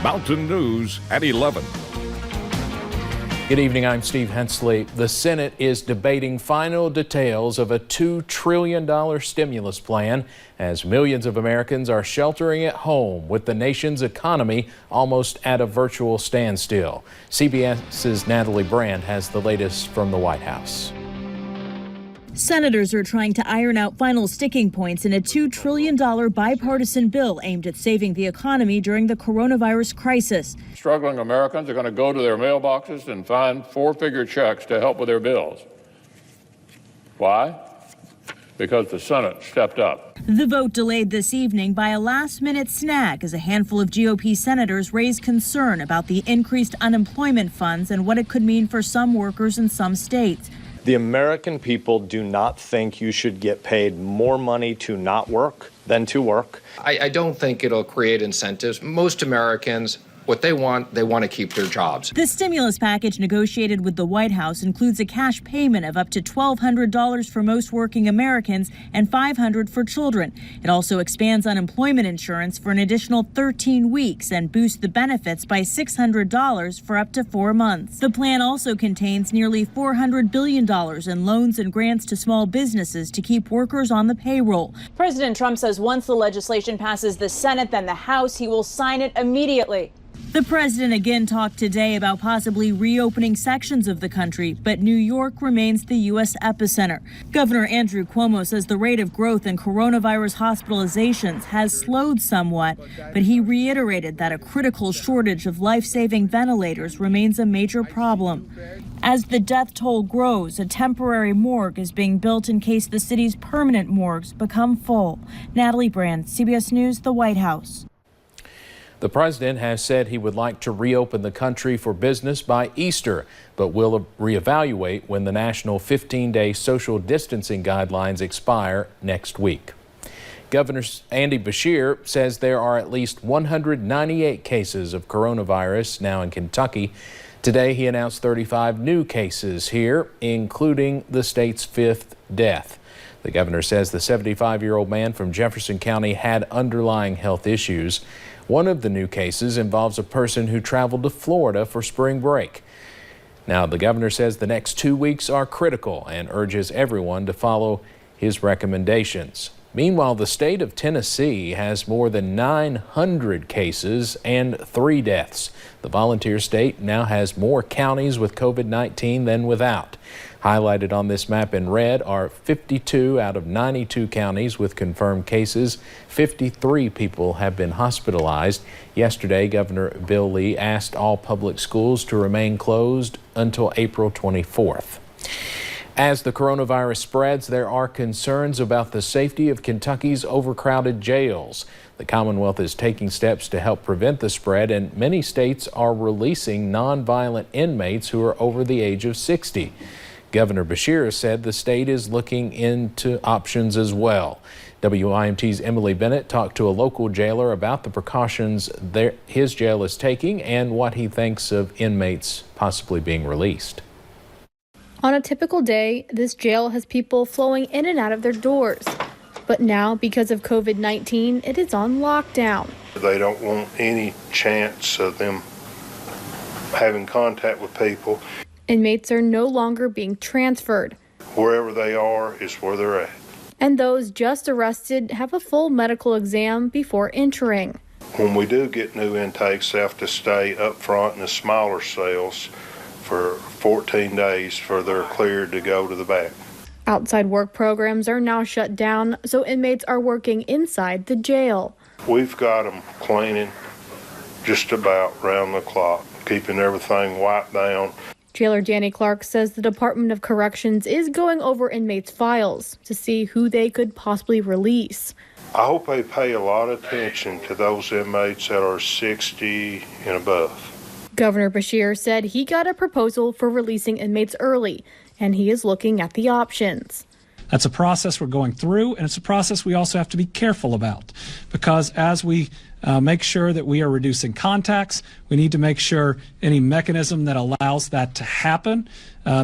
Mountain News at 11. Good evening, I'm Steve Hensley. The Senate is debating final details of a $2 trillion stimulus plan as millions of Americans are sheltering at home with the nation's economy almost at a virtual standstill. CBS's Natalie Brand has the latest from the White House. Senators are trying to iron out final sticking points in a $2 trillion bipartisan bill aimed at saving the economy during the coronavirus crisis. Struggling Americans are going to go to their mailboxes and find four-figure checks to help with their bills. Why? Because the Senate stepped up. The vote delayed this evening by a last-minute snag as a handful of GOP senators raised concern about the increased unemployment funds and what it could mean for some workers in some states. The American people do not think you should get paid more money to not work than to work. I don't think it'll create incentives. Most Americans, what they want to keep their jobs. The stimulus package negotiated with the White House includes a cash payment of up to $1,200 for most working Americans and $500 for children. It also expands unemployment insurance for an additional 13 weeks and boosts the benefits by $600 for up to 4 months. The plan also contains nearly $400 billion in loans and grants to small businesses to keep workers on the payroll. President Trump says once the legislation passes the Senate, then the House, he will sign it immediately. The president again talked today about possibly reopening sections of the country, but New York remains the U.S. epicenter. Governor Andrew Cuomo says the rate of growth in coronavirus hospitalizations has slowed somewhat, but he reiterated that a critical shortage of life-saving ventilators remains a major problem. As the death toll grows, a temporary morgue is being built in case the city's permanent morgues become full. Natalie Brand, CBS News, the White House. The president has said he would like to reopen the country for business by Easter, but will reevaluate when the national 15-day social distancing guidelines expire next week. Governor Andy Beshear says there are at least 198 cases of coronavirus now in Kentucky. Today, he announced 35 new cases here, including the state's 5th death. The governor says the 75-year-old man from Jefferson County had underlying health issues. One of the new cases involves a person who traveled to Florida for spring break. Now, the governor says the next 2 weeks are critical and urges everyone to follow his recommendations. Meanwhile, the state of Tennessee has more than 900 cases and 3 deaths. The volunteer state now has more counties with COVID-19 than without. Highlighted on this map in red are 52 out of 92 counties with confirmed cases. 53 people have been hospitalized. Yesterday, Governor Bill Lee asked all public schools to remain closed until April 24th. As the coronavirus spreads, there are concerns about the safety of Kentucky's overcrowded jails. The Commonwealth is taking steps to help prevent the spread, and many states are releasing nonviolent inmates who are over the age of 60. Governor Beshear said the state is looking into options as well. WIMT's Emily Bennett talked to a local jailer about the precautions his jail is taking and what he thinks of inmates possibly being released. On a typical day, this jail has people flowing in and out of their doors. But now, because of COVID-19, it is on lockdown. They don't want any chance of them having contact with people. Inmates are no longer being transferred. Wherever they are is where they're at. And those just arrested have a full medical exam before entering. When we do get new intakes, they have to stay up front in the smaller cells for 14 days for they're cleared to go to the back. Outside work programs are now shut down, so inmates are working inside the jail. We've got them cleaning just about round the clock, keeping everything wiped down. Jailer Danny Clark says the Department of Corrections is going over inmates' files to see who they could possibly release. I hope they pay a lot of attention to those inmates that are 60 and above. Governor Beshear said he got a proposal for releasing inmates early, and he is looking at the options. That's a process we're going through, and it's a process we also have to be careful about, because as we make sure that we are reducing contacts, we need to make sure any mechanism that allows that to happen,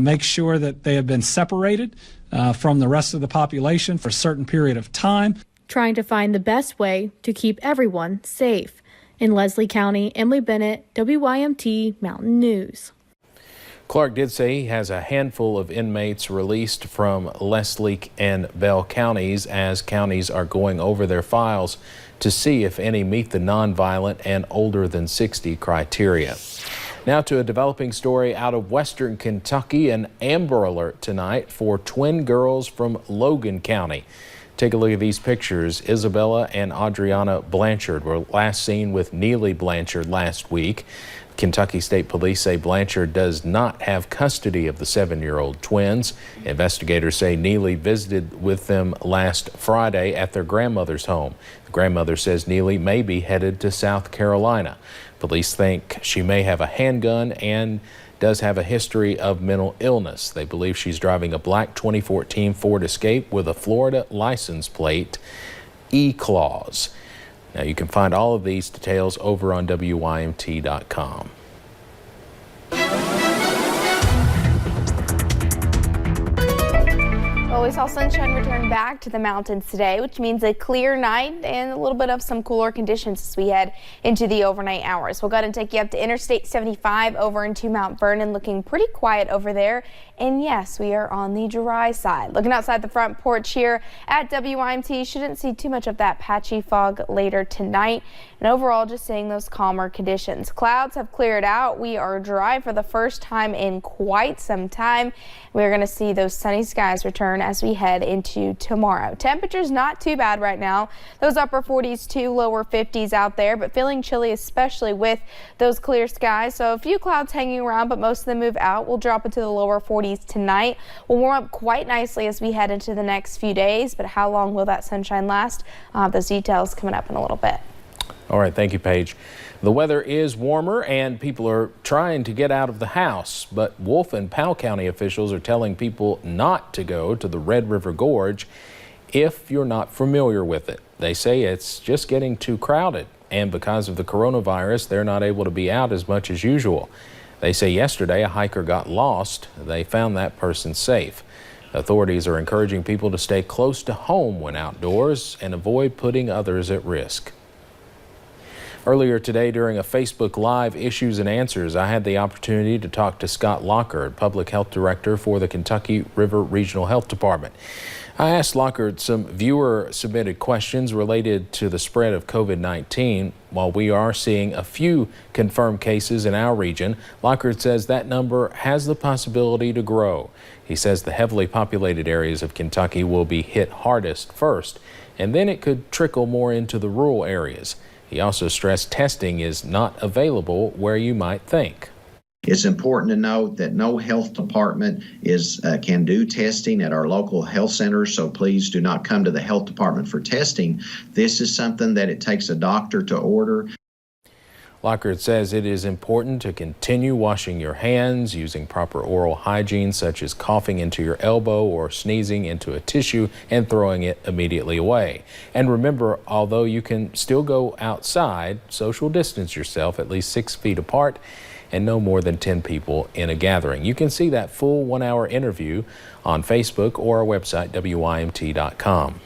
make sure that they have been separated from the rest of the population for a certain period of time. Trying to find the best way to keep everyone safe. In Leslie County, Emily Bennett, WYMT Mountain News. Clark did say he has a handful of inmates released from Leslie and Bell counties as counties are going over their files to see if any meet the nonviolent and older than 60 criteria. Now to a developing story out of Western Kentucky, an Amber Alert tonight for twin girls from Logan County. Take a look at these pictures. Isabella and Adriana Blanchard were last seen with Neely Blanchard last week. Kentucky State Police say Blanchard does not have custody of the 7-year-old twins. Investigators say Neely visited with them last Friday at their grandmother's home. The grandmother says Neely may be headed to South Carolina. Police think she may have a handgun and does have a history of mental illness. They believe she's driving a black 2014 Ford Escape with a Florida license plate, E-Clause. Now you can find all of these details over on WYMT.com. Well, we saw sunshine return back to the mountains today, which means a clear night and a little bit of some cooler conditions as we head into the overnight hours. We'll go ahead and take you up to Interstate 75 over into Mount Vernon, looking pretty quiet over there. And yes, we are on the dry side. Looking outside the front porch here at WYMT, shouldn't see too much of that patchy fog later tonight. And overall, just seeing those calmer conditions. Clouds have cleared out. We are dry for the first time in quite some time. We're going to see those sunny skies return as we head into tomorrow. Temperatures not too bad right now. Those upper 40s to lower 50s out there, but feeling chilly, especially with those clear skies. So a few clouds hanging around, but most of them move out. We'll drop into the lower 40s tonight. We'll warm up quite nicely as we head into the next few days, but how long will that sunshine last? Those details coming up in a little bit. All right, thank you, Paige. The weather is warmer and people are trying to get out of the house, but Wolf and Powell County officials are telling people not to go to the Red River Gorge if you're not familiar with it. They say it's just getting too crowded, and because of the coronavirus, they're not able to be out as much as usual. They say yesterday a hiker got lost. They found that person safe. Authorities are encouraging people to stay close to home when outdoors and avoid putting others at risk. Earlier today, during a Facebook Live Issues and Answers, I had the opportunity to talk to Scott Lockard, Public Health Director for the Kentucky River Regional Health Department. I asked Lockard some viewer-submitted questions related to the spread of COVID-19. While we are seeing a few confirmed cases in our region, Lockard says that number has the possibility to grow. He says the heavily populated areas of Kentucky will be hit hardest first, and then it could trickle more into the rural areas. He also stressed testing is not available where you might think. It's important to note that no health department can do testing at our local health centers, so please do not come to the health department for testing. This is something that it takes a doctor to order. Lockard says it is important to continue washing your hands, using proper oral hygiene such as coughing into your elbow or sneezing into a tissue and throwing it immediately away. And remember, although you can still go outside, social distance yourself at least 6 feet apart and no more than 10 people in a gathering. You can see that full 1-hour interview on Facebook or our website, WYMT.com.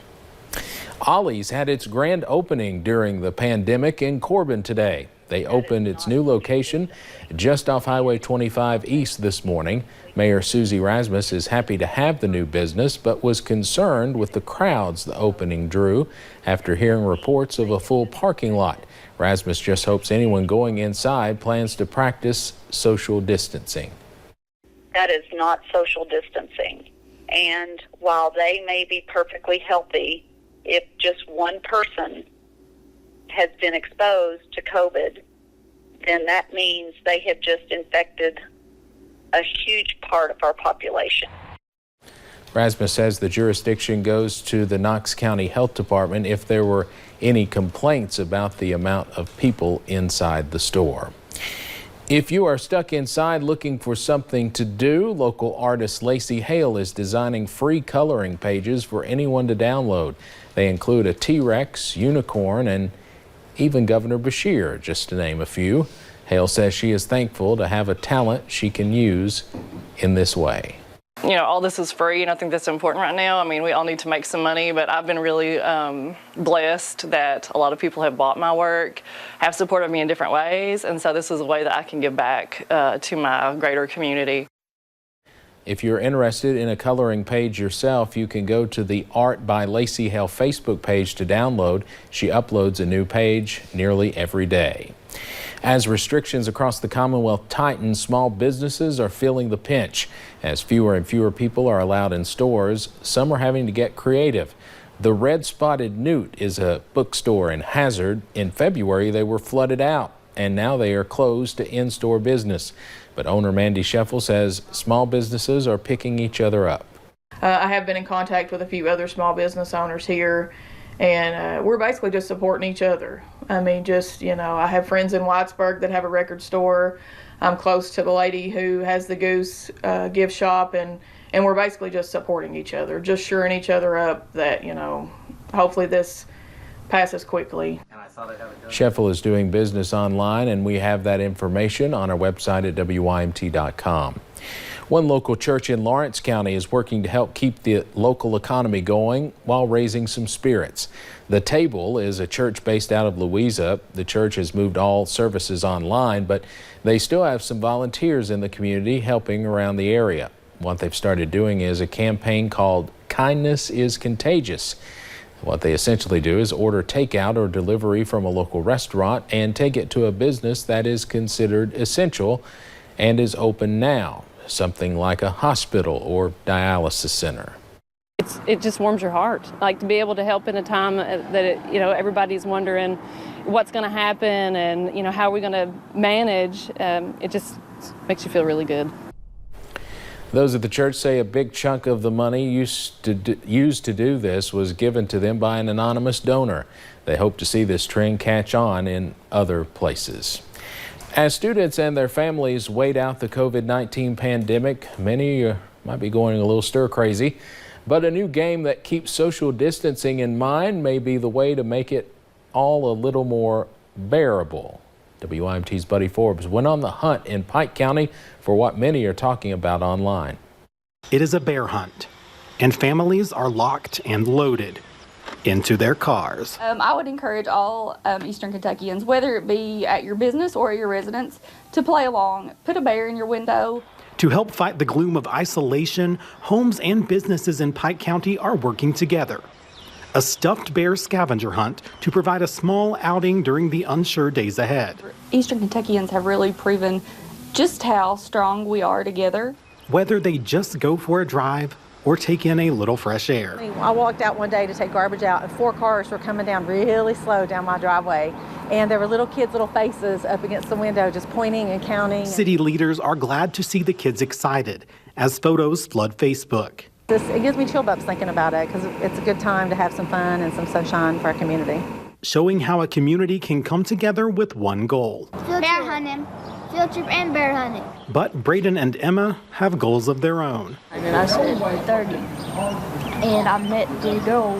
Ollie's had its grand opening during the pandemic in Corbin today. They opened its new location just off Highway 25 East this morning. Mayor Susie Rasmus is happy to have the new business, but was concerned with the crowds the opening drew after hearing reports of a full parking lot. Rasmus just hopes anyone going inside plans to practice social distancing. That is not social distancing. And while they may be perfectly healthy, if just one person has been exposed to COVID, then that means they have just infected a huge part of our population. Rasmus says the jurisdiction goes to the Knox County Health Department if there were any complaints about the amount of people inside the store. If you are stuck inside looking for something to do, local artist Lacey Hale is designing free coloring pages for anyone to download. They include a T-Rex, unicorn, and even Governor Beshear, just to name a few. Hale says she is thankful to have a talent she can use in this way. You know, all this is free, and I think that's important right now. I mean, we all need to make some money, but I've been really blessed that a lot of people have bought my work, have supported me in different ways, and so this is a way that I can give back to my greater community. If you're interested in a coloring page yourself, you can go to the Art by Lacey Hale Facebook page to download. She uploads a new page nearly every day. As restrictions across the Commonwealth tighten, small businesses are feeling the pinch. As fewer and fewer people are allowed in stores, some are having to get creative. The Red Spotted Newt is a bookstore in Hazard. In February, they were flooded out, and now they are closed to in-store business. But owner Mandy Scheffel says small businesses are picking each other up. I have been in contact with a few other small business owners here, and we're basically just supporting each other. I mean, just, you know, I have friends in Whitesburg that have a record store. I'm close to the lady who has the Goose gift shop, and we're basically just supporting each other, just shoring each other up that, you know, hopefully this passes quickly. Scheffel is doing business online, and we have that information on our website at WYMT.com. One local church in Lawrence County is working to help keep the local economy going while raising some spirits. The Table is a church based out of Louisa. The church has moved all services online, but they still have some volunteers in the community helping around the area. What they've started doing is a campaign called Kindness is Contagious. What they essentially do is order takeout or delivery from a local restaurant and take it to a business that is considered essential and is open now, something like a hospital or dialysis center. It just warms your heart, like to be able to help in a time that everybody's wondering what's going to happen and how are we going to manage. It just makes you feel really good. Those at the church say a big chunk of the money used to do this was given to them by an anonymous donor. They hope to see this trend catch on in other places. As students and their families wait out the COVID-19 pandemic, many might be going a little stir-crazy, but a new game that keeps social distancing in mind may be the way to make it all a little more bearable. WYMT's Buddy Forbes went on the hunt in Pike County for what many are talking about online. It is a bear hunt, and families are locked and loaded into their cars. I would encourage all Eastern Kentuckians, whether it be at your business or at your residence, to play along. Put a bear in your window. To help fight the gloom of isolation, homes and businesses in Pike County are working together. A stuffed bear scavenger hunt to provide a small outing during the unsure days ahead. Eastern Kentuckians have really proven just how strong we are together. Whether they just go for a drive or take in a little fresh air. I walked out one day to take garbage out, and 4 cars were coming down really slow down my driveway. And there were little kids' little faces up against the window just pointing and counting. City leaders are glad to see the kids excited as photos flood Facebook. It gives me chill bumps thinking about it because it's a good time to have some fun and some sunshine for our community. Showing how a community can come together with one goal. Bear hunting, field trip and bear hunting. But Braden and Emma have goals of their own. And then I said 30. And I met the goal.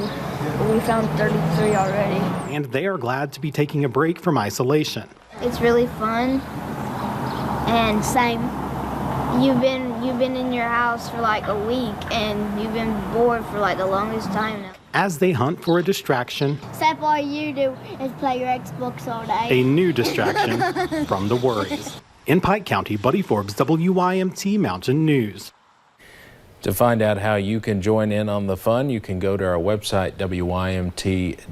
We found 33 already. And they are glad to be taking a break from isolation. It's really fun. And same. You've been in your house for like a week and you've been bored for like the longest time now. As they hunt for a distraction, Except all you do is play your Xbox all day. a new distraction from the worries. In Pike County, Buddy Forbes, WYMT Mountain News. To find out how you can join in on the fun, you can go to our website, WYMT.com,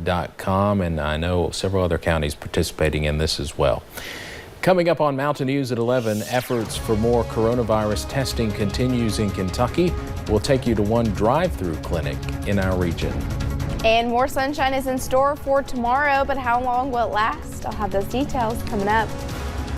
and I know several other counties participating in this as well. Coming up on Mountain News at 11, efforts for more coronavirus testing continues in Kentucky. We'll take you to one drive-through clinic in our region. And more sunshine is in store for tomorrow, but how long will it last? I'll have those details coming up.